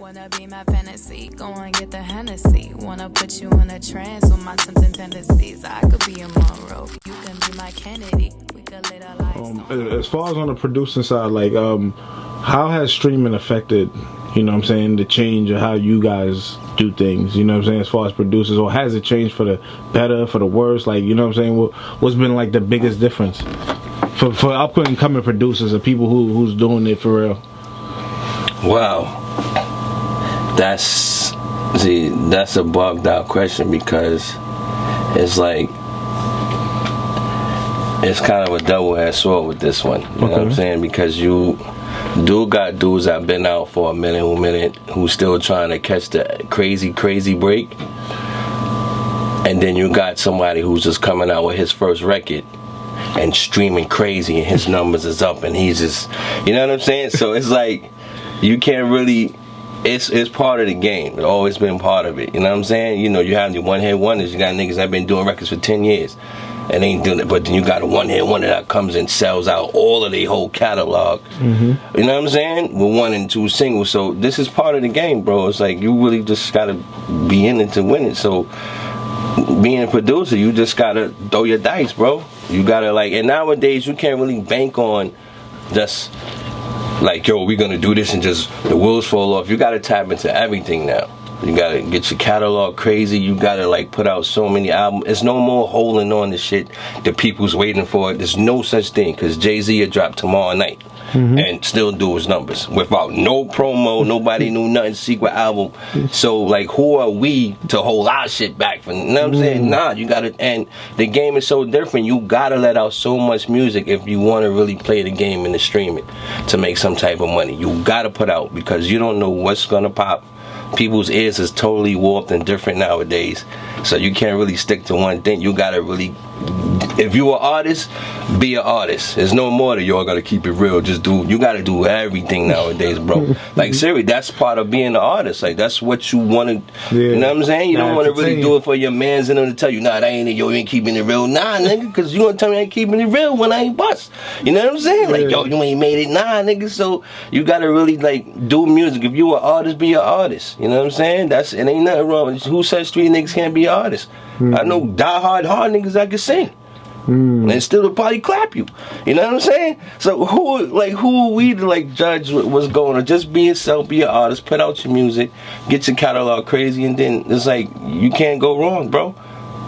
Wanna be my fantasy, go and get the Hennessy. Wanna put you in a trance with my tempting tendencies. I could be a Monroe, you can be my Kennedy. We could live our lives. As far as on the producing side, like, how has streaming affected, you know what I'm saying, the change of how you guys do things, you know what I'm saying, as far as producers, or has it changed for the better, for the worse, like, you know what I'm saying, what's been like the biggest difference for up and coming producers or people who's doing it for real? Wow. That's a bugged out question, because it's like, it's kind of a double-edged sword with this one. You know what I'm saying? Because you got dudes that been out for a minute who's still trying to catch the crazy break, and then you got somebody who's just coming out with his first record and streaming crazy, and his numbers is up, and he's just, you know what I'm saying? So it's like, you can't really. It's part of the game. It's always been part of it. You know what I'm saying? You know, you have the one-hit wonders. You got niggas that been doing records for 10 years and ain't doing it. But then you got a one-hit wonder that comes and sells out all of their whole catalog. Mm-hmm. You know what I'm saying? With 1 and 2 singles. So this is part of the game, bro. It's like, you really just got to be in it to win it. So being a producer, you just got to throw your dice, bro. You got to, like, and nowadays you can't really bank on just... like, yo, we're gonna do this and just the wheels fall off. You gotta tap into everything now. You gotta get your catalog crazy. You gotta, like, put out so many albums. It's no more holding on to shit that people's waiting for. There's no such thing, because Jay-Z had dropped tomorrow night and still do his numbers without no promo. Nobody knew nothing. Secret album. So, like, who are we to hold our shit back from? You know what I'm saying? Nah, you gotta. And the game is so different. You gotta let out so much music if you want to really play the game and the streaming to make some type of money. You gotta put out, because you don't know what's gonna pop. People's ears is totally warped and different nowadays, so you can't really stick to one thing. You gotta really, if you an artist, be an artist. There's no more that y'all gotta keep it real. Just do. You gotta do everything nowadays, bro. Like, seriously, that's part of being an artist. Like, that's what you want to. You know what I'm saying? You don't want to really do it for your mans and them to tell you, nah, that ain't it. Yo, you ain't keeping it real. Nah, nigga, because you gonna tell me I ain't keeping it real when I ain't bust. You know what I'm saying? Like, yo, you ain't made it. Nah, nigga. So you gotta really, like, do music. If you an artist, be an artist. You know what I'm saying? It ain't nothing wrong. Who said street niggas can't be artists? I know hard niggas that can sing. And still probably clap you. You know what I'm saying? So who are we to, like, judge what's going on? Just be yourself, be an artist, put out your music, get your catalog crazy, and then it's like, you can't go wrong, bro.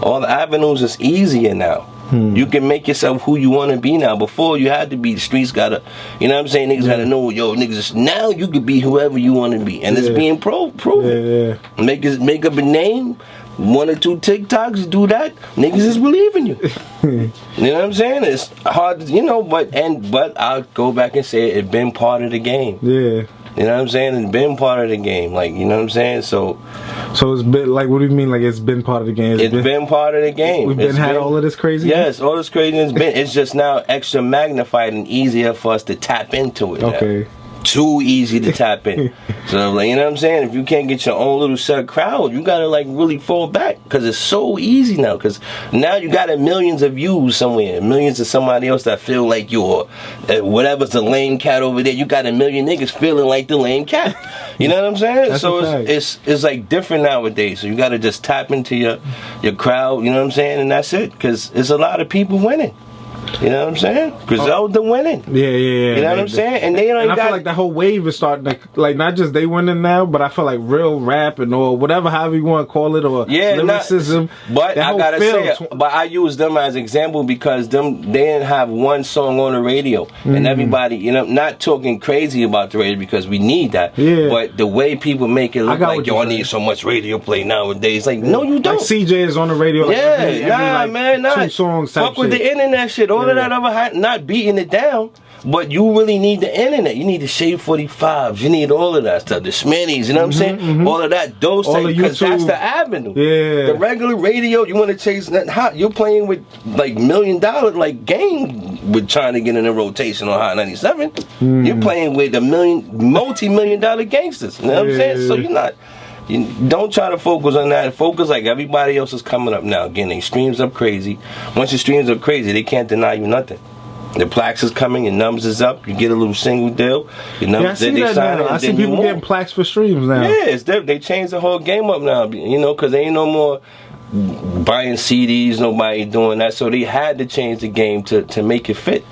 All the avenues is easier now. You can make yourself who you want to be now. Before, you had to be, the streets gotta, you know what I'm saying? Niggas gotta know, yo, niggas, now you can be whoever you want to be. And it's being proven. Make up a name, 1 or 2 TikToks, do that, niggas is believing you. You know what I'm saying? It's hard, you know, but I'll go back and say it's been part of the game. Yeah. You know what I'm saying? It's been part of the game. Like, you know what I'm saying? So it's been, like, what do you mean, like, it's been part of the game? It's been part of the game. We've had all of this craziness? Yes, all this craziness it's just now extra magnified and easier for us to tap into it now. Too easy to tap in. So, like, you know what I'm saying? If you can't get your own little set crowd, you gotta, like, really fall back, because it's so easy now. Because now you got millions of views somewhere, millions of somebody else that feel like you're whatever's the lame cat over there. You got a million niggas feeling like the lame cat. You know what I'm saying? So it's like different nowadays. So you gotta just tap into your crowd. You know what I'm saying? And that's it. Because there's a lot of people winning. You know what I'm saying? Griselda winning. Yeah. You know what I'm saying? And they don't. I feel like the whole wave is starting to, like, not just they winning now, but I feel like real rap and or whatever, however you want to call it, or lyricism. But I gotta say, but I use them as example because they didn't have one song on the radio, and everybody, you know, not talking crazy about the radio because we need that. Yeah. But the way people make it look like, yo, I need so much radio play nowadays. Like, no, you don't. Like CJ is on the radio. Like, every 2 songs. Fuck with the internet shit. All of that other not beating it down, but you really need the internet. You need the Shade 45s. You need all of that stuff. The Smitties, you know what I'm saying? All of that, those things, because that's the avenue. Yeah. The regular radio, you want to chase that hot. You're playing with, like, $1 million, like, game with trying to get in a rotation on Hot 97. You're playing with multi-million-dollar gangsters. You know what I'm saying? So you're not. You don't try to focus on that. Focus like everybody else is coming up now. Getting their streams up crazy. Once your streams up crazy, they can't deny you nothing. The plaques is coming, your numbers is up. You get a little single deal. Your numbers, I see that now. I see people getting plaques for streams now. Yeah, they changed the whole game up now. You know, because there ain't no more buying CDs, nobody doing that. So they had to change the game to make it fit.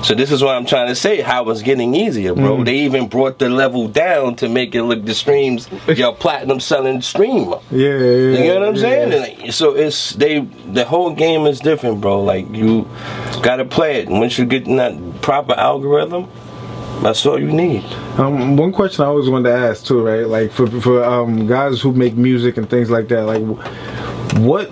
So this is what I'm trying to say, how it's getting easier, bro. They even brought the level down to make it look the streams, your platinum selling stream. Yeah. You know what I'm saying? And like, so the whole game is different, bro. Like, you gotta play it. And once you get in that proper algorithm, that's all you need. One question I always wanted to ask too, right? Like for guys who make music and things like that, like what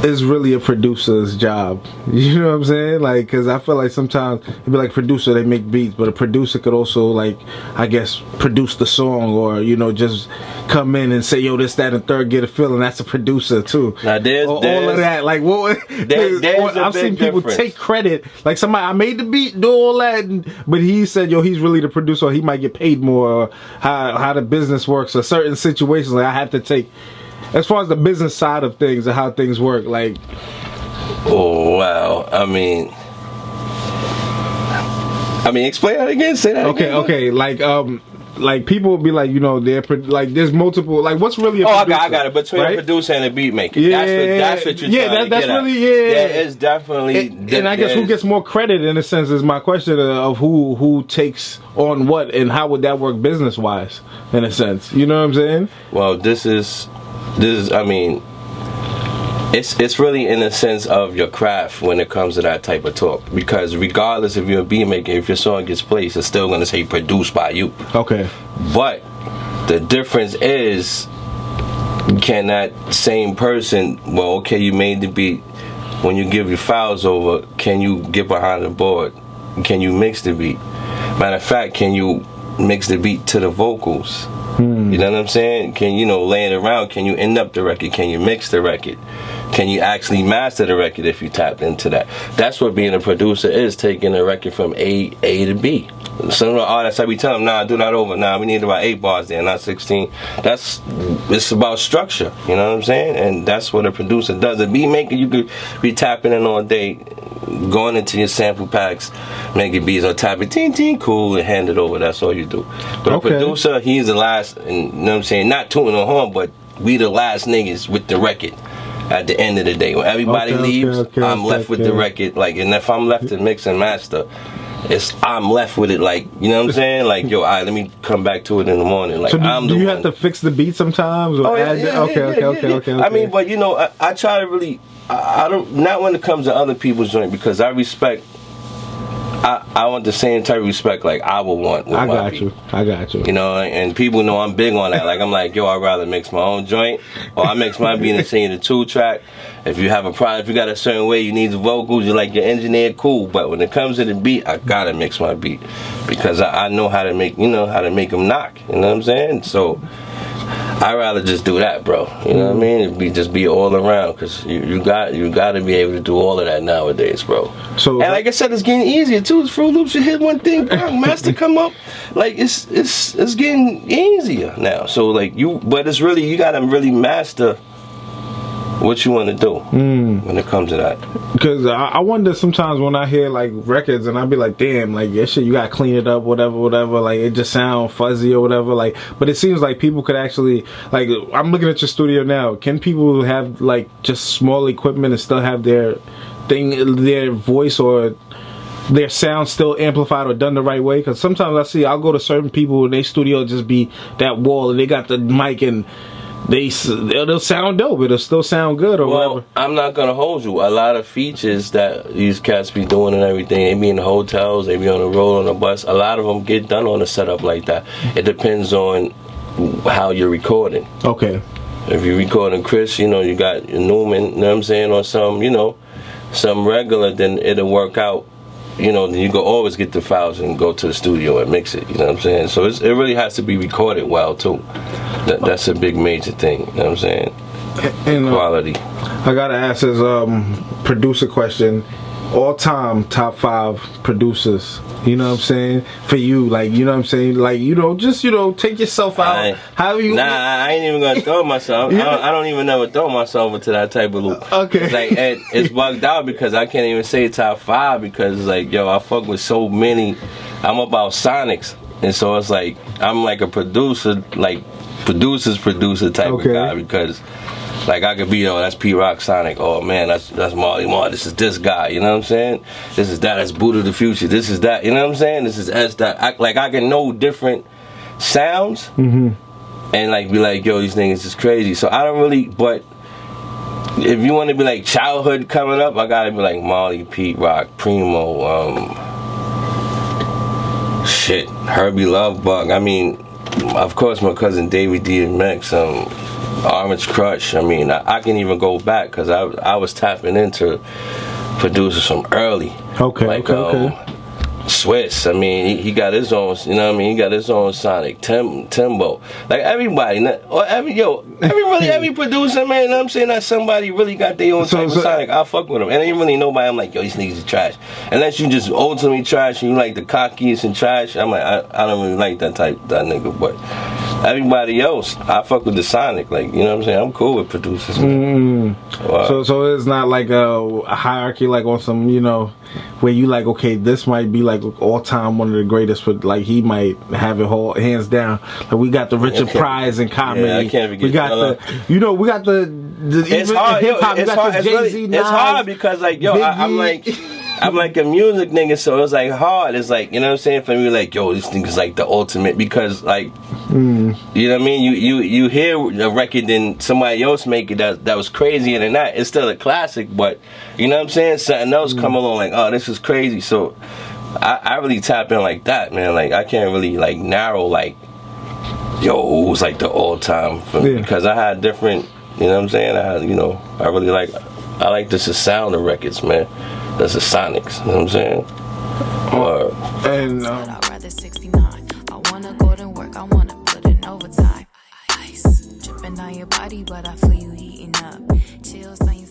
is really a producer's job? You know what I'm saying? Like, because I feel like sometimes it'd be like producer, they make beats, but a producer could also, like, I guess, produce the song, or, you know, just come in and say, yo, this, that, and third, get a feeling. That's a producer too. Now there's all of that. Like, what? I've seen people take credit. Like, somebody, I made the beat, do all that, but he said, yo, he's really the producer, or he might get paid more, or how the business works, or certain situations. Like, I have to take, as far as the business side of things and how things work, like. Oh wow! I mean, explain that again. Say that. Okay. Like people will be like, you know, they're like, there's multiple. Like, what's really a producer? I got it. Between a producer and a beat maker. Yeah, that's what you're trying to that's get really at. Yeah, it's definitely. And I guess who gets more credit in a sense is my question of who takes on what, and how would that work business wise in a sense. You know what I'm saying? Well, this is. I mean, it's really in the sense of your craft when it comes to that type of talk. Because regardless if you're a beat maker, if your song gets placed, it's still going to say produced by you. Okay. But the difference is, can that same person, well, okay, you made the beat, when you give your files over, can you get behind the board? Can you mix the beat? Matter of fact, can you mix the beat to the vocals? You know what I'm saying? Can you know, laying around, can you end up the record? Can you mix the record? Can you actually master the record if you tap into that? That's what being a producer is, taking a record from A to B. Some of the artists, I be telling them, nah, do that over. Nah, we need about 8 bars there, not 16. It's about structure, you know what I'm saying? And that's what a producer does. A beat maker, you could be tapping in all day, going into your sample packs, making beats or tapping, ting, cool, and hand it over. That's all you do. But a producer, he's the last, and you know what I'm saying? Not tooting the horn, but we the last niggas with the record. At the end of the day, when everybody leaves, I'm left with the record. Like, and if I'm left to mix and master, I'm left with it. Like, you know what I'm saying? Like, yo, let me come back to it in the morning. Like, so do you have to fix the beat sometimes? Or okay. I mean, but you know, I try to really, I don't, not when it comes to other people's joint, because I respect. I want the same type of respect like I would want with my beat. I got you. You know, and people know I'm big on that. Like, I'm like, yo, I'd rather mix my own joint, or I mix my beat and sing the 2-track. If you have a problem, if you got a certain way you need the vocals, you like your engineer, cool. But when it comes to the beat, I gotta mix my beat because I know how to make, you know, how to make them knock. You know what I'm saying? So I'd rather just do that, bro. You know what I mean? Just be all around, because you got to be able to do all of that nowadays, bro. So, and like I said, it's getting easier too. It's Fruit Loops. You hit one thing, master come up. Like it's getting easier now. So like but it's really, you got to really master what you want to do when it comes to that. Because I wonder sometimes when I hear like records and I be like, damn, like that shit, you gotta clean it up, whatever, like it just sound fuzzy or whatever. Like, but it seems like people could actually, like, I'm looking at your studio now. Can people have like just small equipment and still have their voice or their sound still amplified or done the right way? Because sometimes I'll go to certain people and their studio just be that wall and they got the mic and they'll sound dope, it'll still sound good or whatever. I'm not gonna hold you. A lot of features that these cats be doing and everything, they be in the hotels, they be on the road, on the bus, a lot of them get done on a setup like that. It depends on how you're recording. Okay. If you're recording Chris, you know, you got Newman, you know what I'm saying, or some, you know, some regular, then it'll work out. You know, then you go always get the files and go to the studio and mix it. You know what I'm saying? So it really has to be recorded well too. That's a big major thing. You know what I'm saying? And quality. I gotta ask this producer question. all-time top 5 producers, you know what I'm saying, for you, like, you know what I'm saying, like, you know, just, you know, take yourself out. How you? Nah, I ain't even gonna throw myself. I don't even ever throw myself into that type of loop. Okay. It's like, it's bugged out because I can't even say top 5 because it's like, yo, I fuck with so many. I'm about sonics, and so it's like I'm like a producer, like producer type of guy because. Like I could be, that's P Rock Sonic. Oh man, that's Marley Marl. This is this guy. You know what I'm saying? This is that. That's Buddha the Future. This is that. You know what I'm saying? This is S. That. I can know different sounds and like be like, yo, these niggas is crazy. So I don't really. But if you want to be like childhood coming up, I gotta be like Marley, Pete Rock, Primo, Herbie Lovebug. I mean, of course, my cousin Davey DMX. Orange Crush. I mean, I can even go back because I was tapping into producers from early. Okay. Swiss. I mean, he got his own. You know what I mean? He got his own Sonic. Timbo. Like everybody, or every producer, man. You know what I'm saying? That somebody really got their own type of Sonic. I fuck with them, and ain't really nobody. I'm like, yo, these niggas is trash. Unless you just ultimately trash and you like the cockiest and trash. I'm like, I don't really like that nigga, but. Everybody else, I fuck with the Sonic, like, you know what I'm saying? I'm cool with producers, man. So it's not like a hierarchy, like on some, you know, where you like, okay, this might be like all time one of the greatest, but like he might have it whole hands down. Like we got the Richard Pryor in comedy. Yeah, I can't forget. We got we got the it's hard. It's hard because like, yo, I'm like a music nigga, so it's like hard. It's like, you know what I'm saying? For me, like, yo, this thing is like the ultimate because, like, you know what I mean? You hear a record and somebody else make it that was crazier than that. It's still a classic, but you know what I'm saying? Something else come along like, oh, this is crazy. So I really tap in like that, man. Like I can't really like narrow like, yo, who's like the all time for me because I had different. You know what I'm saying? I really like. I like the sound of records, man. That's the Sonics, you know what I'm saying? I'd rather 69. I wanna go to work, I wanna put in overtime. Ice dripping on your body, but I feel you heating up. Chills on your